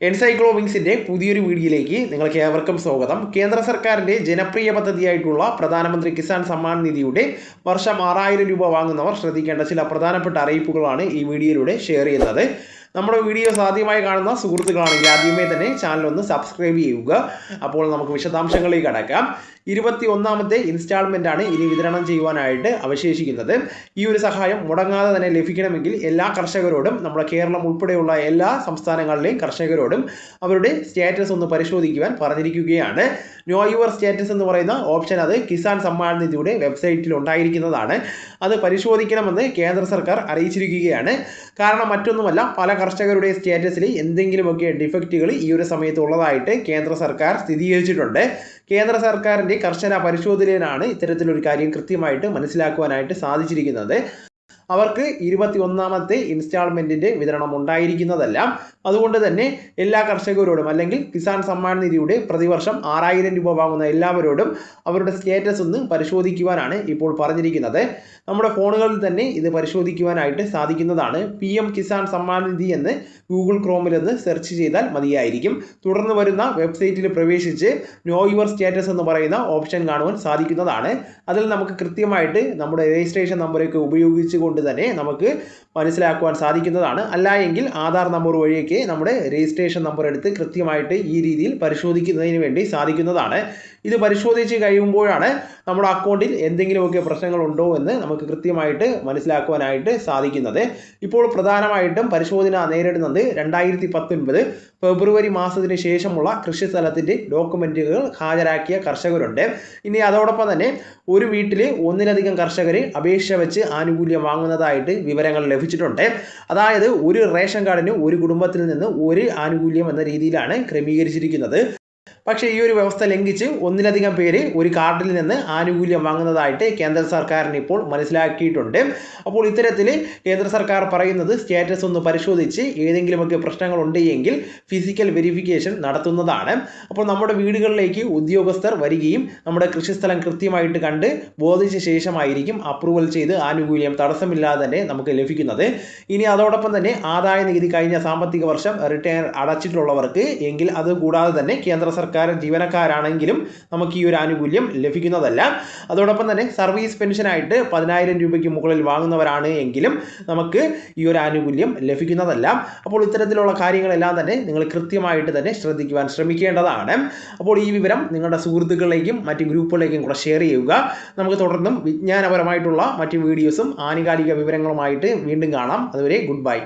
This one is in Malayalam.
എൻസൈക്ലോവിങ്സിൻ്റെ പുതിയൊരു വീഡിയോയിലേക്ക് നിങ്ങൾക്ക് ഏവർക്കും സ്വാഗതം. കേന്ദ്ര സർക്കാരിൻ്റെ ജനപ്രിയ പദ്ധതിയായിട്ടുള്ള പ്രധാനമന്ത്രി കിസാൻ സമ്മാൻ നിധിയുടെ വർഷം 6000 രൂപ വാങ്ങുന്നവർ ശ്രദ്ധിക്കേണ്ട ചില പ്രധാനപ്പെട്ട അറിയിപ്പുകളാണ് ഈ വീഡിയോയിലൂടെ ഷെയർ ചെയ്യുന്നത്. നമ്മുടെ വീഡിയോസ് ആദ്യമായി കാണുന്ന സുഹൃത്തുക്കളാണെങ്കിൽ ആദ്യമേ തന്നെ ചാനൽ ഒന്ന് സബ്സ്ക്രൈബ് ചെയ്യുക. അപ്പോൾ നമുക്ക് വിശദാംശങ്ങളിലേക്ക് കടക്കാം. 21ാമത്തെ ഇൻസ്റ്റാൾമെൻ്റ് ആണ് ഇനി വിതരണം ചെയ്യുവാനായിട്ട് അവശേഷിക്കുന്നത്. ഈ ഒരു സഹായം മുടങ്ങാതെ തന്നെ ലഭിക്കണമെങ്കിൽ എല്ലാ കർഷകരോടും, നമ്മുടെ കേരളം ഉൾപ്പെടെയുള്ള എല്ലാ സംസ്ഥാനങ്ങളിലെയും കർഷകരോടും അവരുടെ സ്റ്റാറ്റസ് ഒന്ന് പരിശോധിക്കുവാൻ പറഞ്ഞിരിക്കുകയാണ്. നോ യുവർ സ്റ്റാറ്റസ് എന്ന് പറയുന്ന ഓപ്ഷൻ അത് കിസാൻ സമ്മാൻ നിധിയുടെ വെബ്സൈറ്റിൽ ഉണ്ടായിരിക്കുന്നതാണ്. അത് പരിശോധിക്കണമെന്ന് കേന്ദ്ര സർക്കാർ അറിയിച്ചിരിക്കുകയാണ്. കാരണം മറ്റൊന്നുമല്ല, പല കർഷകരുടെ സ്റ്റാറ്റസിൽ എന്തെങ്കിലുമൊക്കെ ഡിഫക്റ്റുകൾ ഈ ഒരു സമയത്ത് ഉള്ളതായിട്ട് കേന്ദ്ര സർക്കാർ സ്ഥിരീകരിച്ചിട്ടുണ്ട്. കേന്ദ്ര സർക്കാരിൻ്റെ കർശന പരിശോധനയിലാണ് ഇത്തരത്തിലൊരു കാര്യം കൃത്യമായിട്ട് മനസ്സിലാക്കുവാനായിട്ട് സാധിച്ചിരിക്കുന്നത്. അവർക്ക് 21ാമത്തെ ഇൻസ്റ്റാൾമെൻറ്റിൻ്റെ വിതരണം ഉണ്ടായിരിക്കുന്നതല്ല. അതുകൊണ്ട് തന്നെ എല്ലാ കർഷകരോടും, അല്ലെങ്കിൽ കിസാൻ സമ്മാൻ നിധിയുടെ പ്രതിവർഷം 6000 രൂപ വാങ്ങുന്ന എല്ലാവരോടും അവരുടെ സ്റ്റാറ്റസ് ഒന്ന് പരിശോധിക്കുവാനാണ് ഇപ്പോൾ പറഞ്ഞിരിക്കുന്നത്. നമ്മുടെ ഫോണുകളിൽ തന്നെ ഇത് പരിശോധിക്കുവാനായിട്ട് സാധിക്കുന്നതാണ്. PM കിസാൻ സമ്മാൻ നിധി എന്ന് ഗൂഗിൾ ക്രോമിൽ ഒന്ന് സെർച്ച് ചെയ്താൽ മതിയായിരിക്കും. തുടർന്ന് വരുന്ന വെബ്സൈറ്റിൽ പ്രവേശിച്ച് നോ യുവർ സ്റ്റാറ്റസ് എന്ന് പറയുന്ന ഓപ്ഷൻ കാണുവാൻ സാധിക്കുന്നതാണ്. അതിൽ നമുക്ക് കൃത്യമായിട്ട് നമ്മുടെ രജിസ്ട്രേഷൻ നമ്പറൊക്കെ ഉപയോഗിച്ചുകൊണ്ട് തന്നെ നമുക്ക് മനസ്സിലാക്കുവാൻ സാധിക്കുന്നതാണ്. അല്ല എങ്കിൽ ആധാർ നമ്പർ വഴിയൊക്കെ നമ്മുടെ രജിസ്ട്രേഷൻ നമ്പർ എടുത്ത് കൃത്യമായിട്ട് ഈ രീതിയിൽ പരിശോധിക്കുന്നതിന് വേണ്ടി സാധിക്കുന്നതാണ്. ഇത് പരിശോധിച്ച് കഴിയുമ്പോഴാണ് നമ്മുടെ അക്കൗണ്ടിൽ എന്തെങ്കിലുമൊക്കെ പ്രശ്നങ്ങളുണ്ടോ എന്ന് നമുക്ക് കൃത്യമായിട്ട് മനസ്സിലാക്കുവാനായിട്ട് സാധിക്കുന്നത്. ഇപ്പോൾ പ്രധാനമായിട്ടും പരിശോധന നേരിടുന്നത് 2019 ഫെബ്രുവരി മാസത്തിന് ശേഷമുള്ള കൃഷി സ്ഥലത്തിൻ്റെ ഡോക്യുമെൻറ്റുകൾ ഹാജരാക്കിയ കർഷകരുണ്ട്. ഇനി അതോടൊപ്പം തന്നെ ഒരു വീട്ടിൽ ഒന്നിലധികം കർഷകർ അപേക്ഷ വെച്ച് ആനുകൂല്യം വാങ്ങുന്നതായിട്ട് വിവരങ്ങൾ ലഭിച്ചിട്ടുണ്ട്. അതായത് ഒരു റേഷൻ കാർഡിന് ഒരു കുടുംബത്തിൽ നിന്ന് ഒരു ആനുകൂല്യം എന്ന രീതിയിലാണ് ക്രമീകരിച്ചിരിക്കുന്നത്. പക്ഷേ ഈ ഒരു വ്യവസ്ഥ ലംഘിച്ച് ഒന്നിലധികം പേര് ഒരു കാർഡിൽ നിന്ന് ആനുകൂല്യം വാങ്ങുന്നതായിട്ട് കേന്ദ്ര സർക്കാരിന് ഇപ്പോൾ മനസ്സിലാക്കിയിട്ടുണ്ട്. അപ്പോൾ ഇത്തരത്തിൽ കേന്ദ്ര സർക്കാർ പറയുന്നത് സ്റ്റാറ്റസ് ഒന്ന് പരിശോധിച്ച് ഏതെങ്കിലുമൊക്കെ പ്രശ്നങ്ങൾ ഉണ്ടെങ്കിൽ ഫിസിക്കൽ വെരിഫിക്കേഷൻ നടത്തുന്നതാണ്. അപ്പോൾ നമ്മുടെ വീടുകളിലേക്ക് ഉദ്യോഗസ്ഥർ വരികയും നമ്മുടെ കൃഷിസ്ഥലം കൃത്യമായിട്ട് കണ്ട് ബോധിച്ച ശേഷമായിരിക്കും അപ്രൂവൽ ചെയ്ത് ആനുകൂല്യം തടസ്സമില്ലാതെ തന്നെ നമുക്ക് ലഭിക്കുന്നത്. ഇനി അതോടൊപ്പം തന്നെ ആദായ നികുതി കഴിഞ്ഞ സാമ്പത്തിക വർഷം റിട്ടേൺ അടച്ചിട്ടുള്ളവർക്ക് എങ്കിൽ അത് കൂടാതെ തന്നെ കേന്ദ്ര സർക്കാർ ജീവനക്കാരാണെങ്കിലും നമുക്ക് ഈ ഒരു ആനുകൂല്യം ലഭിക്കുന്നതല്ല. അതോടൊപ്പം തന്നെ സർവീസ് പെൻഷനായിട്ട് 10000 രൂപയ്ക്ക് മുകളിൽ വാങ്ങുന്നവരാണ് എങ്കിലും നമുക്ക് ഈ ഒരു ആനുകൂല്യം ലഭിക്കുന്നതല്ല. അപ്പോൾ ഇത്തരത്തിലുള്ള കാര്യങ്ങളെല്ലാം തന്നെ നിങ്ങൾ കൃത്യമായിട്ട് തന്നെ ശ്രദ്ധിക്കുവാൻ ശ്രമിക്കേണ്ടതാണ്. അപ്പോൾ ഈ വിവരം നിങ്ങളുടെ സുഹൃത്തുക്കളിലേക്കും മറ്റ് ഗ്രൂപ്പുകളിലേക്കും കൂടെ ഷെയർ ചെയ്യുക. നമുക്ക് തുടർന്നും വിജ്ഞാനപരമായിട്ടുള്ള മറ്റ് വീഡിയോസും ആനുകാലിക വിവരങ്ങളുമായിട്ട് വീണ്ടും കാണാം. അതുവരെ ഗുഡ് ബൈ.